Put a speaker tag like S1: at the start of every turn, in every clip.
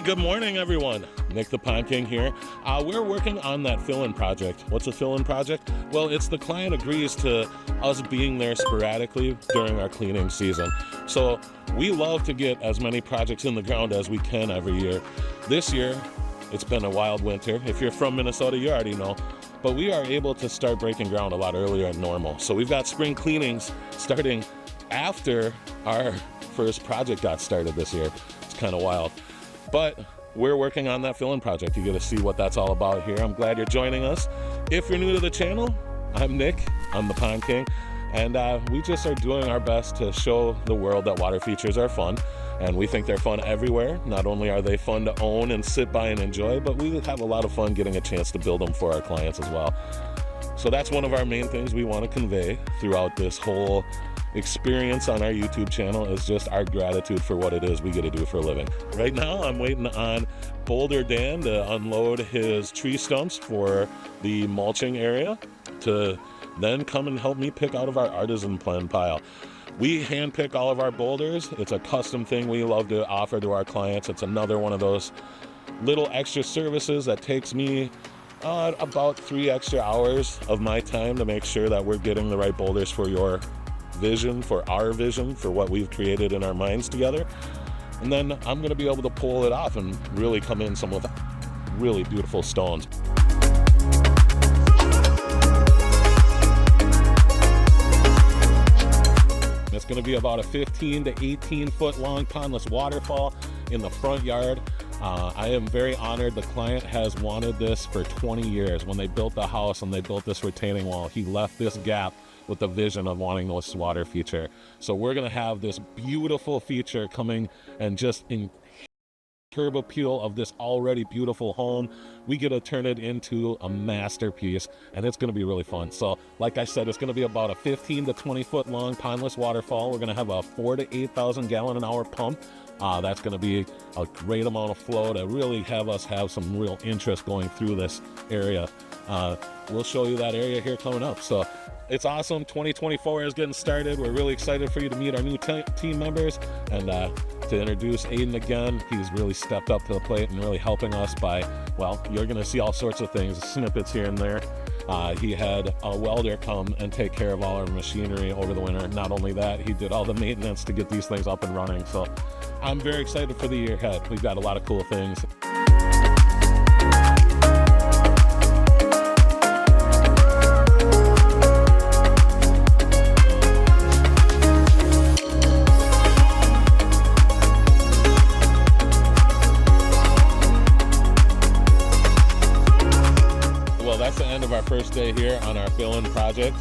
S1: good morning, everyone. Nick the Pond King here. We're working on that fill-in project. What's a fill-in project? Well, it's the client agrees to us being there sporadically during our cleaning season. So we love to get as many projects in the ground as we can every year. This year, it's been a wild winter. If you're from Minnesota, you already know. But we are able to start breaking ground a lot earlier than normal. So we've got spring cleanings starting after our first project got started this year. It's kind of wild. But we're working on that fill-in project. You get to see what that's all about here. I'm glad you're joining us. If you're new to the channel, I'm Nick. I'm the Pond King. And we just are doing our best to show the world that water features are fun. And we think they're fun everywhere. Not only are they fun to own and sit by and enjoy, but we have a lot of fun getting a chance to build them for our clients as well. So that's one of our main things we want to convey throughout this whole experience on our YouTube channel, is just our gratitude for what it is we get to do for a living. Right now, I'm waiting on Boulder Dan to unload his tree stumps for the mulching area to then come and help me pick out of our artisan blend pile. We hand pick all of our boulders. It's a custom thing we love to offer to our clients. It's another one of those little extra services that takes me about 3 extra hours of my time to make sure that we're getting the right boulders for your vision, for our vision, for what we've created in our minds together. And then I'm going to be able to pull it off and really come in some with really beautiful stones. It's going to be about a 15 to 18 foot long pondless waterfall in the front yard. I am very honored. The client has wanted this for 20 years. When they built the house and they built this retaining wall, he left this gap with the vision of wanting this water feature. So we're going to have this beautiful feature coming and just in curb appeal of this already beautiful home. We get to turn it into a masterpiece, and it's going to be really fun. So like I said, it's going to be about a 15 to 20 foot long pondless waterfall. We're going to have a 4,000 to 8,000 gallon an hour pump. That's going to be a great amount of flow to really have us have some real interest going through this area. We'll show you that area here coming up. So it's awesome. 2024 is getting started. We're really excited for you to meet our new team members and to introduce Aiden again. He's really stepped up to the plate and really helping us by, well, you're going to see all sorts of things, snippets here and there. He had a welder come and take care of all our machinery over the winter. Not only that, he did all the maintenance to get these things up and running. So I'm very excited for the year ahead. We've got a lot of cool things. That's the end of our first day here on our fill-in project.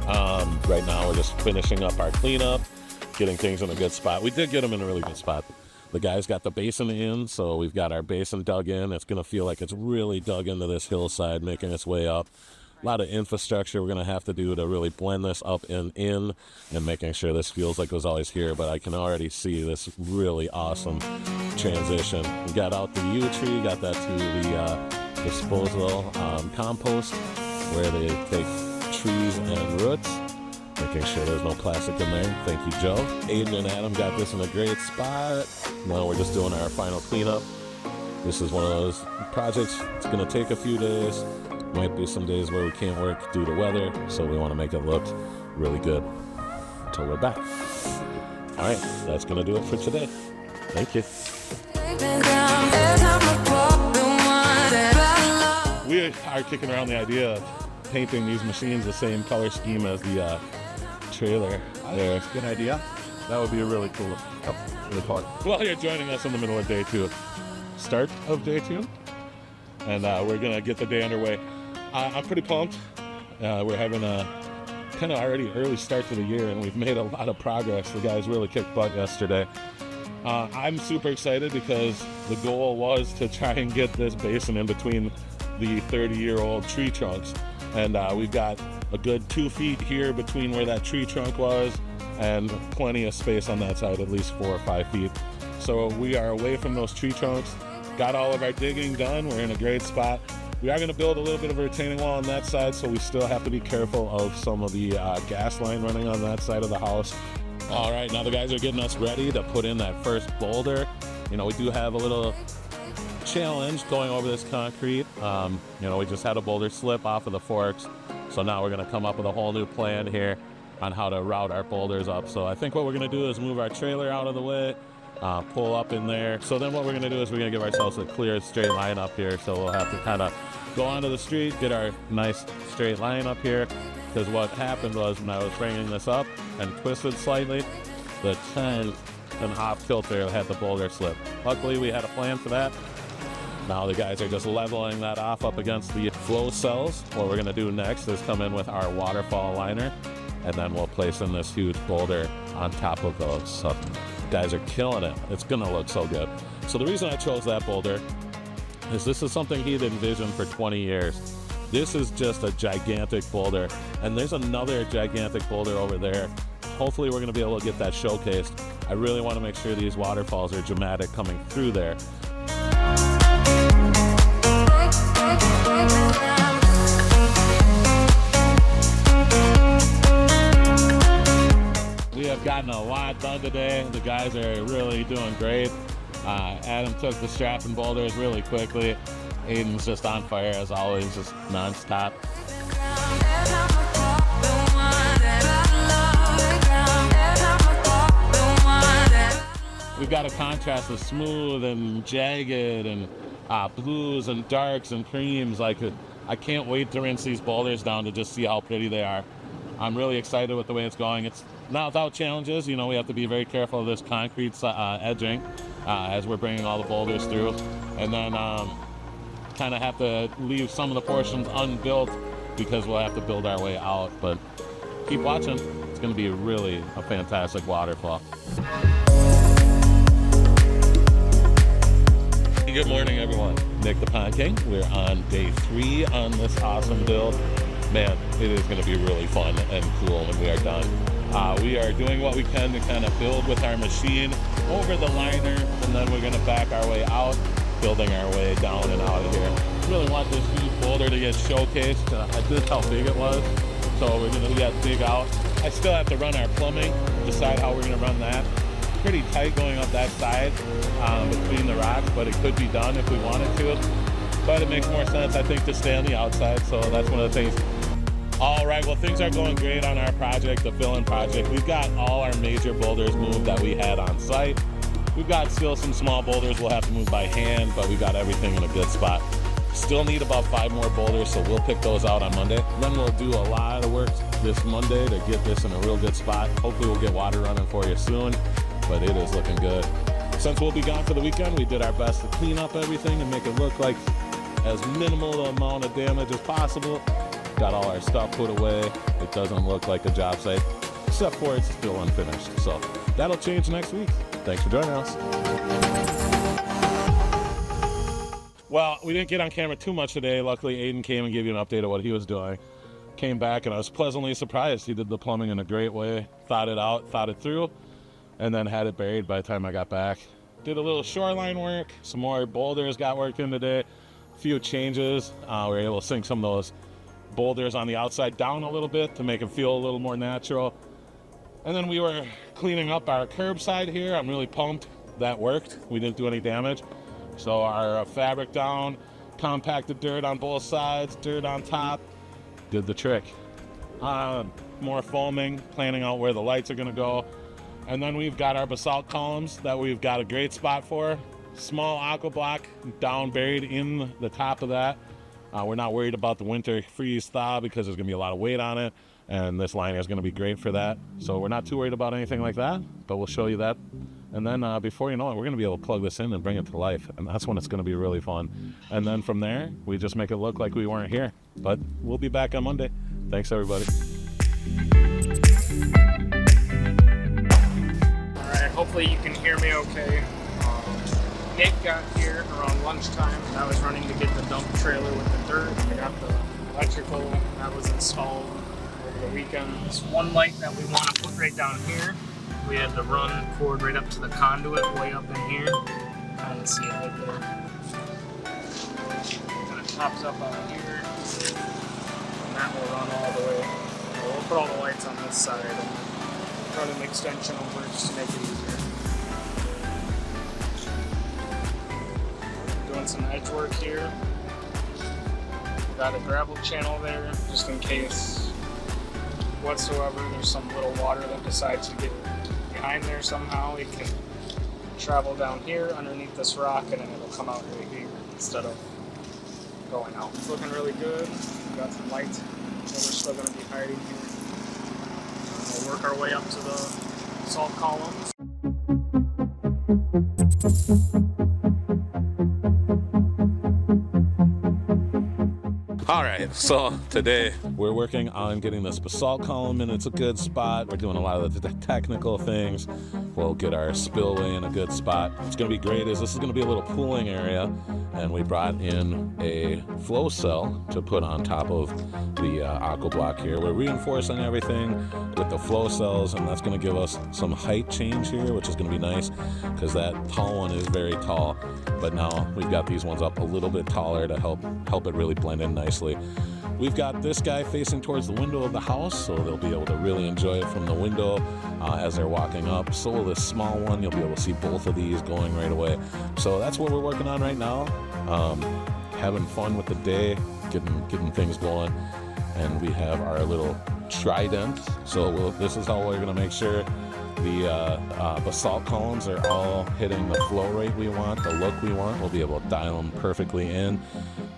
S1: Right now we're just finishing up our cleanup, getting things in a good spot. We did get them in a really good spot. The guys got the basin in, so we've got our basin dug in. It's going to feel like it's really dug into this hillside, making its way up. A lot of infrastructure we're going to have to do to really blend this up and in and making sure this feels like it was always here, but I can already see this really awesome transition. We got out the yew tree, got that to the disposal compost where they take trees and roots, making sure there's no plastic in there. Thank you, Joe. Aiden and Adam got this in a great spot. Now we're just doing our final cleanup. This is one of those projects. It's going to take a few days. Might be some days where we can't work due to weather, so we want to make it look really good until we're back. All right, that's going to do it for today. Thank you. We are kicking around the idea of painting these machines the same color scheme as the trailer. There.
S2: That's a good idea.
S1: That would be a really cool report. Well, you're joining us in the middle of day 2. Start of day 2. And we're going to get the day underway. I'm pretty pumped. We're having a kind of already early start to the year, and we've made a lot of progress. The guys really kicked butt yesterday. I'm super excited because the goal was to try and get this basin in between the 30-year-old tree trunks. And we've got a good 2 feet here between where that tree trunk was and plenty of space on that side, at least 4 or 5 feet. So we are away from those tree trunks. Got all of our digging done. We're in a great spot. We are going to build a little bit of a retaining wall on that side, so we still have to be careful of some of the gas line running on that side of the house. All right, now the guys are getting us ready to put in that first boulder. You know, we do have a little challenge going over this concrete. You know, we just had a boulder slip off of the forks, so now we're going to come up with a whole new plan here on how to route our boulders up. So I think what we're going to do is move our trailer out of the way, pull up in there. So then what we're going to do is we're going to give ourselves a clear straight line up here. So we'll have to kind of go onto the street, get our nice straight line up here, because what happened was when I was bringing this up and twisted slightly, the 10 and off kilter had the boulder slip. Luckily we had a plan for that. Now the guys are just leveling that off up against the flow cells. What we're going to do next is come in with our waterfall liner, and then we'll place in this huge boulder on top of those. So guys are killing it. It's gonna look so good. So the reason I chose that boulder is this is something he'd envisioned for 20 years. This is just a gigantic boulder, and there's another gigantic boulder over there. Hopefully we're gonna be able to get that showcased. I really wanna make sure these waterfalls are dramatic coming through there. We have gotten a lot done today. The guys are really doing great. Adam took the strapping boulders really quickly. Aiden's just on fire as always, just non-stop. We've got a contrast of smooth and jagged and blues and darks and creams. Like, I can't wait to rinse these boulders down to just see how pretty they are. I'm really excited with the way it's going. It's not without challenges. You know, we have to be very careful of this concrete edging as we're bringing all the boulders through. And then kind of have to leave some of the portions unbuilt because we'll have to build our way out. But keep watching. It's going to be really a fantastic waterfall. Good morning, everyone. Nick the Pond King. We're on day 3 on this awesome build. Man, it is going to be really fun and cool when we are done. We are doing what we can to kind of build with our machine over the liner, and then we're going to back our way out, building our way down and out of here. Really want this huge boulder to get showcased. I did how big it was, so we're going to get big out. I still have to run our plumbing, decide how we're going to run that. Pretty tight going up that side between the rocks, but it could be done if we wanted to. But it makes more sense, I think, to stay on the outside, so that's one of the things. All right, well, things are going great on our project, the fill-in project. We've got all our major boulders moved that we had on site. We've got still some small boulders we'll have to move by hand, but we got everything in a good spot. Still need about 5 more boulders, so we'll pick those out on Monday. Then we'll do a lot of work this Monday to get this in a real good spot. Hopefully we'll get water running for you soon, but it is looking good. Since we'll be gone for the weekend, we did our best to clean up everything and make it look like as minimal amount of damage as possible. Got all our stuff put away. It doesn't look like a job site, except for it's still unfinished. So that'll change next week. Thanks for joining us. Well, we didn't get on camera too much today. Luckily, Aiden came and gave you an update of what he was doing. Came back and I was pleasantly surprised. He did the plumbing in a great way, thought it out, thought it through, and then had it buried by the time I got back. Did a little shoreline work, some more boulders got worked in today, a few changes. We were able to sink some of those boulders on the outside down a little bit to make them feel a little more natural. And then we were cleaning up our curbside here. I'm really pumped that worked. We didn't do any damage. So our fabric down, compacted dirt on both sides, dirt on top, did the trick. More foaming, planning out where the lights are gonna go. And then we've got our basalt columns that we've got a great spot for. Small aqua block down buried in the top of that. We're not worried about the winter freeze thaw because there's gonna be a lot of weight on it, and this liner is gonna be great for that. So we're not too worried about anything like that, but we'll show you that. And then before you know it, we're gonna be able to plug this in and bring it to life, and that's when it's gonna be really fun. And then from there, we just make it look like we weren't here. But we'll be back on Monday. Thanks, everybody.
S2: All right, hopefully you can hear me okay. Nick got here around lunchtime, and I was running to get the dump trailer with the dirt. I got the electrical that was installed over the weekend. This one light that we want to put right down here, we had to run cord right up to the conduit way up in here. Kind of see it right there. Kind of pops up out here, and that will run all the way. So we'll put all the lights on this side and run an extension over just to make it easier. some edge work here. We got a gravel channel there, just in case whatsoever there's some little water that decides to get behind there somehow. It can travel down here underneath this rock, and then it'll come out right here instead of going out. It's looking really good. We got some light, so we're still going to be hiding here. We'll work our way up to the salt columns.
S1: All right, so today we're working on getting this basalt column in. It's a good spot. We're doing a lot of the technical things. We'll get our spillway in a good spot. What's gonna be great is this is gonna be a little pooling area, and we brought in a flow cell to put on top of the aqua block here. We're reinforcing everything with the flow cells, and that's gonna give us some height change here, which is gonna be nice because that tall one is very tall, but now we've got these ones up a little bit taller to help it really blend in nicely. We've got this guy facing towards the window of the house, so they'll be able to really enjoy it from the window as they're walking up. So will this small one. You'll be able to see both of these going right away. So that's what we're working on right now. Having fun with the day, getting things going. And we have our little trident. So this is how we're gonna make sure the basalt columns are all hitting the flow rate we want, the look we want. We'll be able to dial them perfectly in.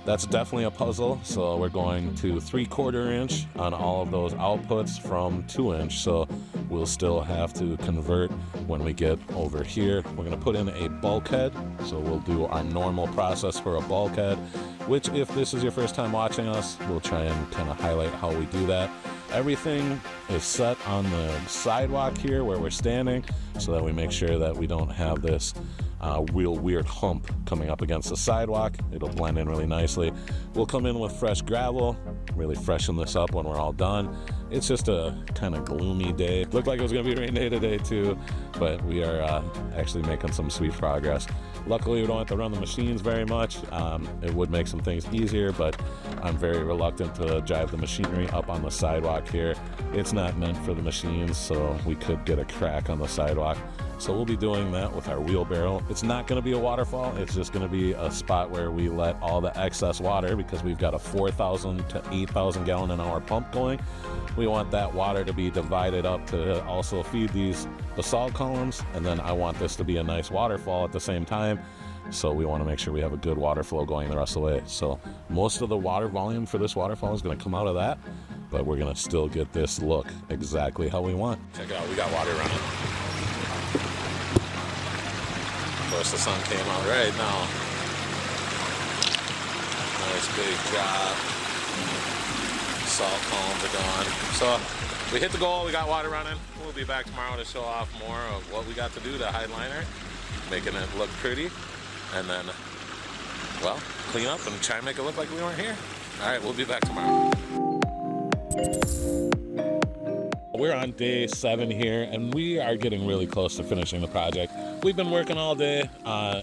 S1: That's definitely a puzzle, so we're going to 3/4 inch on all of those outputs from 2 inch, so we'll still have to convert when we get over here. We're going to put in a bulkhead, so we'll do our normal process for a bulkhead, which if this is your first time watching us, we'll try and kind of highlight how we do that. Everything is set on the sidewalk here where we're standing, so that we make sure that we don't have this real weird hump coming up against the sidewalk. It'll blend in really nicely. We'll come in with fresh gravel, really freshen this up when we're all done. It's just a kind of gloomy day. Looked like it was gonna be a rain day today too, but we are actually making some sweet progress. Luckily, we don't have to run the machines very much. It would make some things easier, but I'm very reluctant to drive the machinery up on the sidewalk here. It's not meant for the machines, so we could get a crack on the sidewalk. So we'll be doing that with our wheelbarrow. It's not gonna be a waterfall. It's just gonna be a spot where we let all the excess water, because we've got a 4,000 to 8,000 gallon an hour pump going. We want that water to be divided up to also feed these basalt columns, and then I want this to be a nice waterfall at the same time. So we want to make sure we have a good water flow going the rest of the way. So most of the water volume for this waterfall is going to come out of that, but we're going to still get this look exactly how we want. Check it out, we got water running. Of course, the sun came out right now. Nice big job. Salt columns are gone. So we hit the goal, we got water running. We'll be back tomorrow to show off more of what we got to do to hide liner, making it look pretty, and then, well, clean up and try and make it look like we weren't here. All right, we'll be back tomorrow. We're on day 7 here, and we are getting really close to finishing the project. We've been working all day.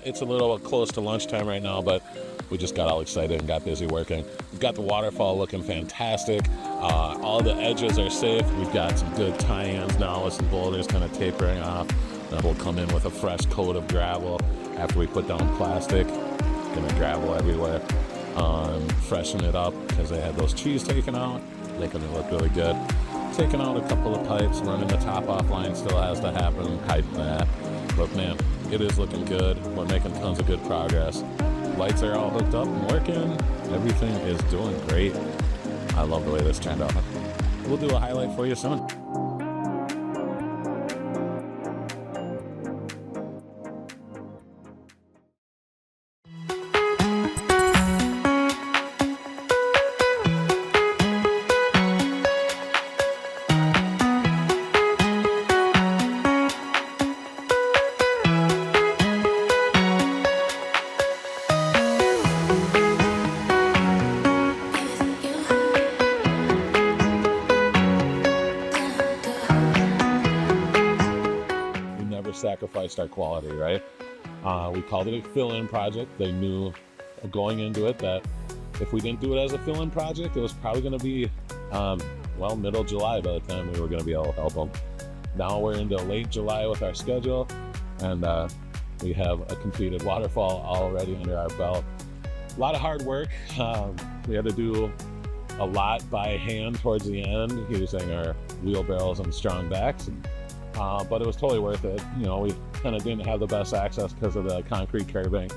S1: It's a little close to lunchtime right now, but we just got all excited and got busy working. We've got the waterfall looking fantastic. All the edges are safe. We've got some good tie-ins now with some boulders kind of tapering off. Then we'll come in with a fresh coat of gravel after we put down plastic. Gonna gravel everywhere. Freshen it up because they had those trees taken out, making it look really good. Taking out a couple of pipes, running the top off line still has to happen, hiding that. But man, it is looking good. We're making tons of good progress. Lights are all hooked up and working. Everything is doing great. I love the way this turned out. We'll do a highlight for you soon. Sacrificed our quality, right? We called it a fill-in project. They knew going into it that if we didn't do it as a fill-in project, it was probably going to be, well, middle July by the time we were going to be able to help them. Now we're into late July with our schedule, and we have a completed waterfall already under our belt. A lot of hard work. We had to do a lot by hand towards the end using our wheelbarrows and strong backs, but it was totally worth it. You know, we kind of didn't have the best access because of the concrete curbing,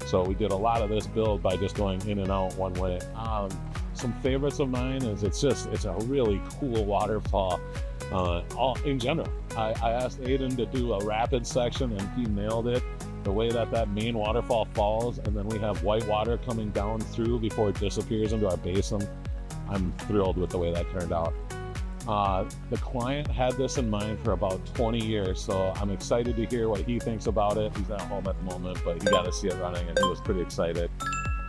S1: so we did a lot of this build by just going in and out one way. Some favorites of mine is it's a really cool waterfall. All in general, I asked Aiden to do a rapid section and he nailed it. The way that main waterfall falls, and then we have white water coming down through before it disappears into our basin. I'm thrilled with the way that turned out. The client had this in mind for about 20 years, so I'm excited to hear what he thinks about it. He's at home at the moment, but he got to see it running and he was pretty excited.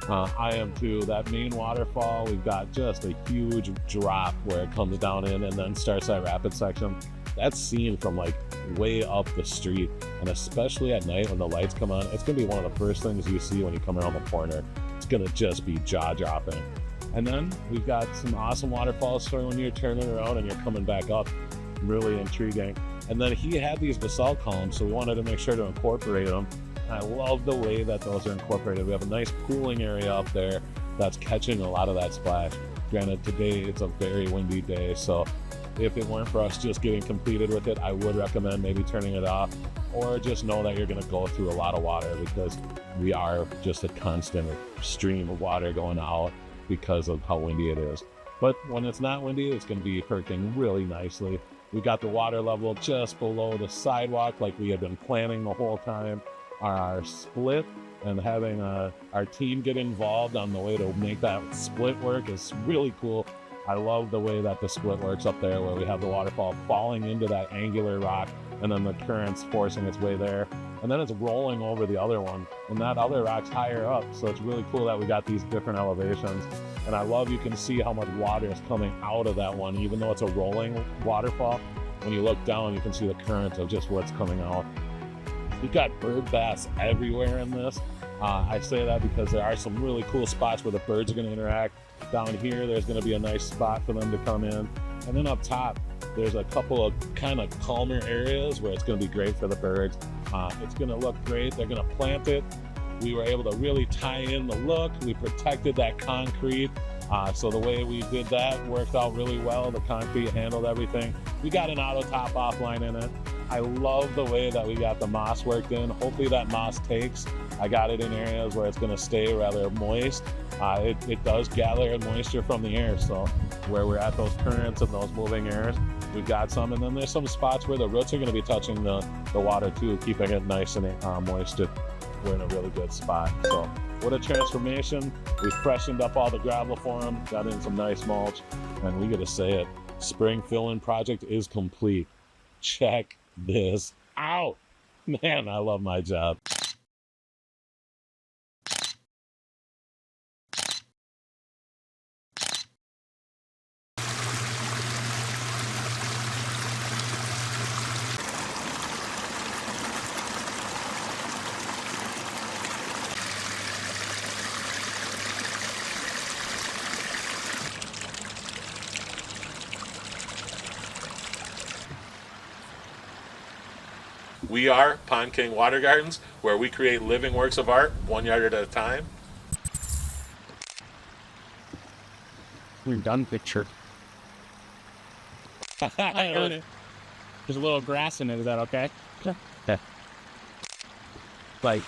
S1: I am too. That main waterfall, we've got just a huge drop where it comes down in and then starts that rapid section. That's seen from like way up the street, and especially at night when the lights come on, it's gonna be one of the first things you see when you come around the corner. It's gonna just be jaw-dropping. And then we've got some awesome waterfalls for when you're turning around and you're coming back up. Really intriguing. And then he had these basalt columns, so we wanted to make sure to incorporate them. I love the way that those are incorporated. We have a nice cooling area up there that's catching a lot of that splash. Granted, today it's a very windy day, so if it weren't for us just getting completed with it, I would recommend maybe turning it off, or just know that you're going to go through a lot of water because we are just a constant stream of water going out because of how windy it is. But when it's not windy, it's going to be perking really nicely. We got the water level just below the sidewalk like we had been planning the whole time. Our split and having our team get involved on the way to make that split work is really cool. I love the way that the split works up there, where we have the waterfall falling into that angular rock and then the current's forcing its way there, and then it's rolling over the other one, and that other rock's higher up. So it's really cool that we got these different elevations, and I love you can see how much water is coming out of that one. Even though it's a rolling waterfall, when you look down you can see the current of just what's coming out. We've got bird baths everywhere in this. I say that because there are some really cool spots where the birds are going to interact. Down here, there's going to be a nice spot for them to come in. And then up top, there's a couple of kind of calmer areas where it's going to be great for the birds. It's going to look great. They're going to plant it. We were able to really tie in the look. We protected that concrete. So the way we did that worked out really well. The concrete handled everything. We got an auto top off line in it. I love the way that we got the moss worked in. Hopefully that moss takes. I got it in areas where it's going to stay rather moist. It does gather moisture from the air, so where we're at those currents and those moving airs, we've got some. And then there's some spots where the roots are going to be touching the water too, keeping it nice and moist. We're in a really good spot. So what a transformation. We freshened up all the gravel for them, got in some nice mulch, and we got to say it, spring fill-in project is complete. Check this out. Man, I love my job. We are Pond King Water Gardens, where we create living works of art, 1 yard at a time.
S2: We're done picture. I own it. There's a little grass in it. Is that okay? Yeah. Like.